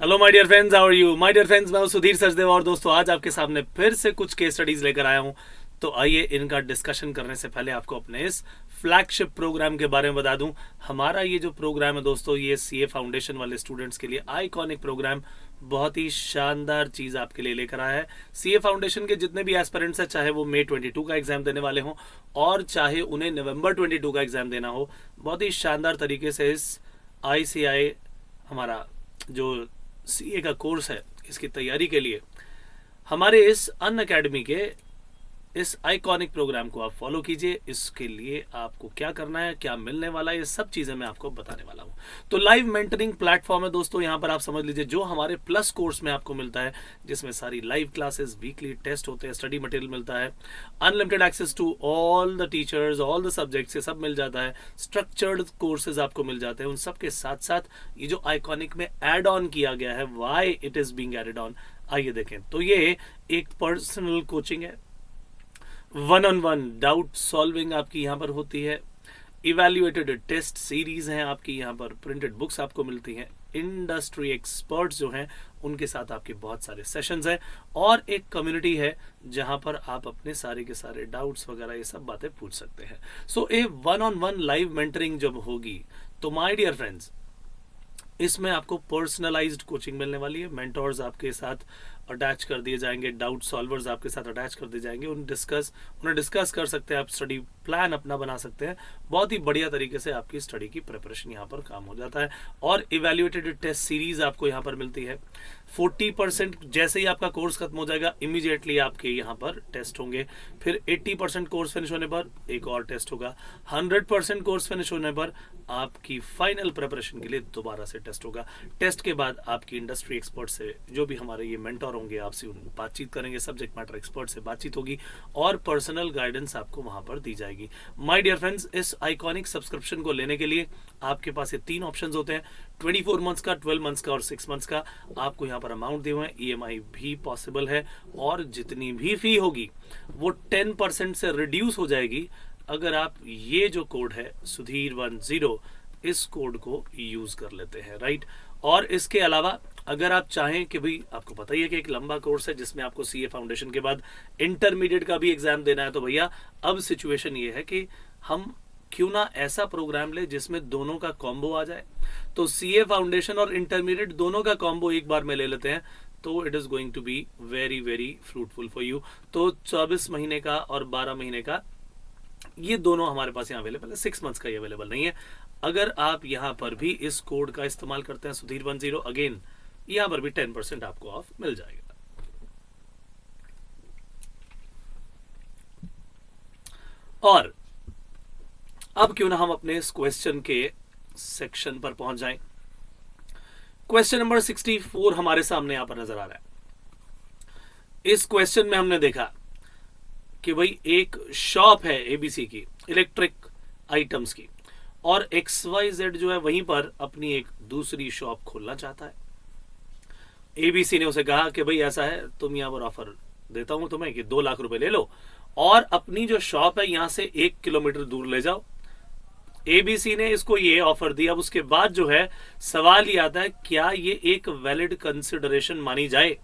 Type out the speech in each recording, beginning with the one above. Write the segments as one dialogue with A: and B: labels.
A: Hello my dear friends, how are you my dear friends. मैं हूं सुधीर सचदेव और दोस्तों आज आपके सामने फिर से कुछ केस स्टडीज लेकर आया हूं। तो आइए इनका डिस्कशन करने से पहले आपको अपने इस फ्लैगशिप प्रोग्राम के बारे में बता दूं। हमारा ये जो प्रोग्राम है दोस्तों, ये सीए फाउंडेशन वाले स्टूडेंट्स के लिए आइकॉनिक प्रोग्राम, बहुत ही शानदार चीज आपके लिए लेकर आया है। सीए फाउंडेशन के जितने भी एस्पिरेंट्स हैं, चाहे वो मई 22 का एग्जाम देने वाले हों और चाहे उन्हें नवंबर 22 का एग्जाम देना हो, बहुत ही शानदार तरीके से इस आईसीआई हमारा जो सीए का कोर्स है, इसकी तैयारी के लिए हमारे इस अन अकेडमी के इस आइकॉनिक प्रोग्राम को आप फॉलो कीजिए। इसके लिए आपको क्या करना है, क्या मिलने वाला है, ये सब चीजें मैं आपको बताने वाला हूं। तो लाइव मेंटरिंग प्लेटफॉर्म है दोस्तों, यहां पर आप समझ लीजिए जो हमारे प्लस कोर्स में आपको मिलता है, जिसमें सारी लाइव क्लासेस, वीकली टेस्ट होते हैं, स्टडी मटेरियल मिलता है, unlimited access to all the teachers, all the subjects, ये सब मिल जाता है, स्ट्रक्चर्ड कोर्सेज आपको मिल जाते हैं। उन सब के साथ साथ ये जो आइकॉनिक में एड ऑन किया गया है, why it is being added on, आइए देखें। तो ये एक पर्सनल कोचिंग है, one on one doubt solving आपकी यहाँ पर होती है, इवेल्युएटेड टेस्ट सीरीज हैं आपकी यहाँ पर, प्रिंटेड बुक्स आपको मिलती हैं, इंडस्ट्री एक्सपर्ट्स जो हैं उनके साथ आपके बहुत सारे सेशंस हैं और एक कम्युनिटी है जहां पर आप अपने सारे के सारे डाउट्स वगैरह ये सब बातें पूछ सकते हैं। So a one on one live mentoring जब होगी तो माय डियर फ्रेंड्स, इसमें आपको पर्सनलाइज्ड कोचिंग मिलने वाली है। मेंटोर्स आपके साथ अटैच कर दिए जाएंगे, डाउट सॉल्वर्स आपके साथ अटैच कर दिए जाएंगे, उन्हें डिस्कस कर सकते हैं आप, स्टडी प्लान अपना बना सकते हैं। बहुत ही बढ़िया तरीके से आपकी स्टडी की प्रिपरेशन यहाँ पर काम हो जाता है और इवेल्युएटेड टेस्ट सीरीज आपको यहाँ पर मिलती है। 40% जैसे ही आपका कोर्स खत्म हो जाएगा, इमीडिएटली आपके यहाँ पर टेस्ट होंगे। फिर 80% कोर्स फिनिश होने पर एक और टेस्ट होगा। 100% कोर्स फिनिश होने पर आपकी फाइनल प्रिपरेशन के लिए दोबारा से टेस्ट होगा। टेस्ट के बाद आपकी इंडस्ट्री एक्सपर्ट से, जो भी हमारे ये मेंटोर होंगे, आपसे बातचीत करेंगे, सब्जेक्ट मैटर एक्सपर्ट से बातचीत होगी और पर्सनल गाइडेंस आपको वहां पर दी जाएगी। माय डियर फ्रेंड्स, इस आइकॉनिक सब्सक्रिप्शन को लेने के लिए आपके पास ये 3 ऑप्शंस होते हैं, 24 मंथ्स का, 12 मंथ्स का और 6 मंथ्स का। आपको यहाँ पर अमाउंट दिए हुए हैं, ईएमआई भी पॉसिबल है और जितनी भी फी होगी वो 10% से रिड्यूस हो जाएगी अगर आप ये जो कोड है सुधीर10, इस कोड को यूज कर लेते हैं, राइट। और इसके अलावा अगर आप चाहें कि भाई, आपको पता ही है कि एक लंबा कोर्स है जिसमें आपको सीए फाउंडेशन के बाद इंटरमीडिएट का भी एग्जाम देना है, तो भैया अब सिचुएशन ये है कि हम क्यों ना ऐसा प्रोग्राम ले जिसमें दोनों का कॉम्बो आ जाए। तो सीए फाउंडेशन और इंटरमीडिएट दोनों का कॉम्बो एक बार में ले लेते हैं तो it is going to be very very fruitful for you. तो 24 महीने का और 12 महीने का ये दोनों हमारे पास यहाँ अवेलेबल है, 6 मंथ्स का ये अवेलेबल नहीं है। अगर आप यहाँ पर भी इस कोड का इस्तेमाल करते हैं सुधीर10, अगेन यहाँ पर भी 10% आपको ऑफ मिल जाएगा। और अब क्यों ना हम अपने इस क्वेश्चन के सेक्शन पर पहुंच जाएं। क्वेश्चन नंबर 64 हमारे सामने यहां पर नजर आ रहा है। इस क्वेश्चन में हमने देखा कि भाई एक शॉप है एबीसी की, इलेक्ट्रिक आइटम्स की, और XYZ जो है वहीं पर अपनी एक दूसरी शॉप खोलना चाहता है। एबीसी ने उसे कहा कि भाई ऐसा है, तुम यहां पर ऑफर देता हूं तुम्हें कि 2 लाख रुपए ले लो और अपनी जो शॉप है यहां से 1 किलोमीटर दूर ले जाओ। एबीसी ने इसको ये ऑफर दिया। अब उसके बाद जो है सवाल ये आता है, क्या ये एक वैलिड कंसिडरेशन मानी जाए।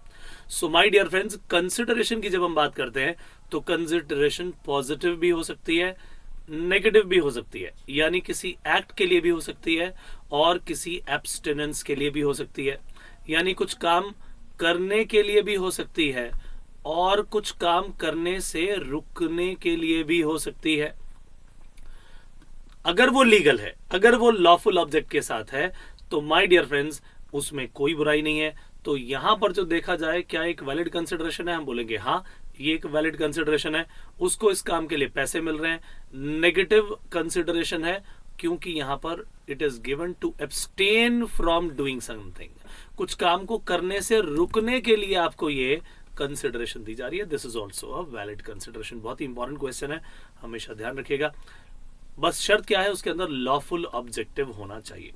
A: So my dear friends, consideration की जब हम बात करते हैं तो कंसिडरेशन पॉजिटिव भी हो सकती है, नेगेटिव भी हो सकती है, यानी किसी एक्ट के लिए भी हो सकती है और किसी एब्स्टिनेंस के लिए भी हो सकती है, यानी कुछ काम करने के लिए भी हो सकती है और कुछ काम करने से रुकने के लिए भी हो सकती है। अगर वो लीगल है, अगर वो लॉफुल ऑब्जेक्ट के साथ है, तो माय डियर फ्रेंड्स उसमें कोई बुराई नहीं है। तो यहां पर जो देखा जाए, क्या एक वैलिड कंसिडरेशन है, हम बोलेंगे हाँ ये एक वैलिड कंसिडरेशन है, उसको इस काम के लिए पैसे मिल रहे हैं। नेगेटिव कंसिडरेशन है क्योंकि यहां पर it is given to abstain from doing something, कुछ काम को करने से रुकने के लिए आपको ये कंसिडरेशन दी जा रही है। This is also a valid consideration. बहुत ही इंपॉर्टेंट क्वेश्चन है, हमेशा ध्यान रखिएगा। बस शर्त क्या है, उसके अंदर लॉफुल ऑब्जेक्टिव होना चाहिए।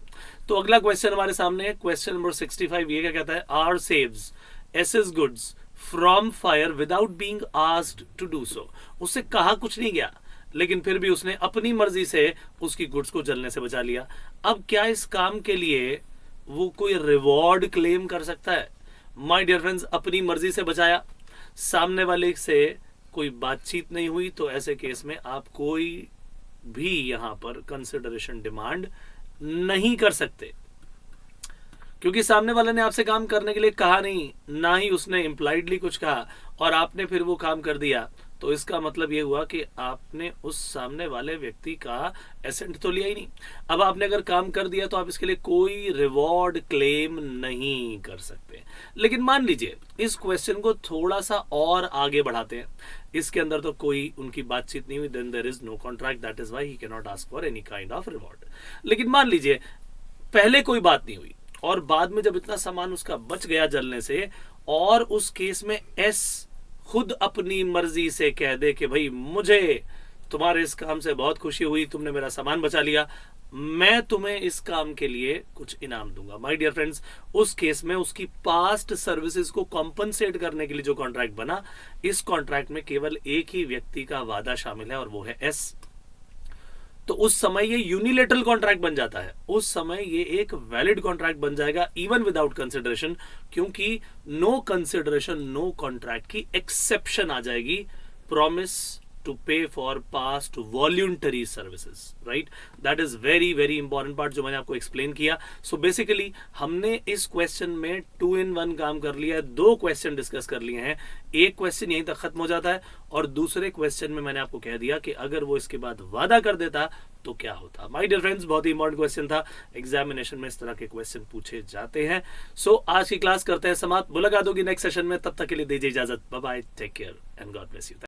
A: तो अगला क्वेश्चन हमारे सामने है, क्वेश्चन नंबर 65। ये क्या कहता है, R saves SS goods from fire without being asked to do so. उससे कहा कुछ नहीं गया, लेकिन फिर भी उसने अपनी मर्जी से उसकी गुड्स को जलने से बचा लिया। अब क्या इस काम के लिए वो कोई रिवॉर्ड क्लेम कर सकता है? माय डियर फ्रेंड्स, अपनी मर्जी से बचाया, सामने वाले से कोई बातचीत नहीं हुई, तो ऐसे केस में आप कोई भी यहां पर कंसिडरेशन डिमांड नहीं कर सकते, क्योंकि सामने वाले ने आपसे काम करने के लिए कहा नहीं, ना ही उसने इम्प्लाइडली कुछ कहा, और आपने फिर वो काम कर दिया। तो इसका मतलब ये हुआ कि आपने उस सामने वाले व्यक्ति का एसेंट तो लिया ही नहीं। अब आपने अगर काम कर दिया तो आप इसके लिए कोई रिवॉर्ड क्लेम नहीं कर सकते। लेकिन मान लीजिए इस क्वेश्चन को थोड़ा सा और आगे बढ़ाते हैं, इसके अंदर तो कोई उनकी बातचीत नहीं हुई, then there is no contract, that is why he can not ask for any kind of reward. लेकिन मान लीजिए पहले कोई बात नहीं हुई और बाद में जब इतना सामान उसका बच गया जलने से, और उस केस में एस खुद अपनी मर्जी से कह दे कि भाई मुझे तुम्हारे इस काम से बहुत खुशी हुई, तुमने मेरा सामान बचा लिया, मैं तुम्हें इस काम के लिए कुछ इनाम दूंगा। माय डियर फ्रेंड्स, उस केस में उसकी पास्ट सर्विसेज को कॉम्पनसेट करने के लिए जो कॉन्ट्रैक्ट बना, इस कॉन्ट्रैक्ट में केवल एक ही व्यक्ति का वादा शामिल है और वो है एस। तो उस समय ये यूनिलेटरल कॉन्ट्रैक्ट बन जाता है, उस समय ये एक वैलिड कॉन्ट्रैक्ट बन जाएगा इवन विदाउट कंसिडरेशन, क्योंकि नो कंसिडरेशन नो कॉन्ट्रैक्ट की एक्सेप्शन आ जाएगी, प्रॉमिस टू पे for past voluntary services, right. That is very very important part जो मैंने आपको एक्सप्लेन किया। सो बेसिकली हमने इस क्वेश्चन में 2 in 1 काम कर लिया है, 2 क्वेश्चन डिस्कस कर लिए हैं। एक क्वेश्चन यहीं तक खत्म हो जाता है और दूसरे क्वेश्चन में मैंने आपको कह दिया कि अगर वो इसके बाद वादा कर देता तो क्या होता। माय डियर फ्रेंड्स, बहुत ही इंपॉर्टेंट क्वेश्चन था, एग्जामिनेशन में इस तरह के क्वेश्चन पूछे जाते हैं। सो आज की क्लास करते हैं समाप्त, मुलाकात होगी नेक्स्ट सेशन में, तब तक के लिए दीजिए इजाजत, bye bye, take care and God bless you.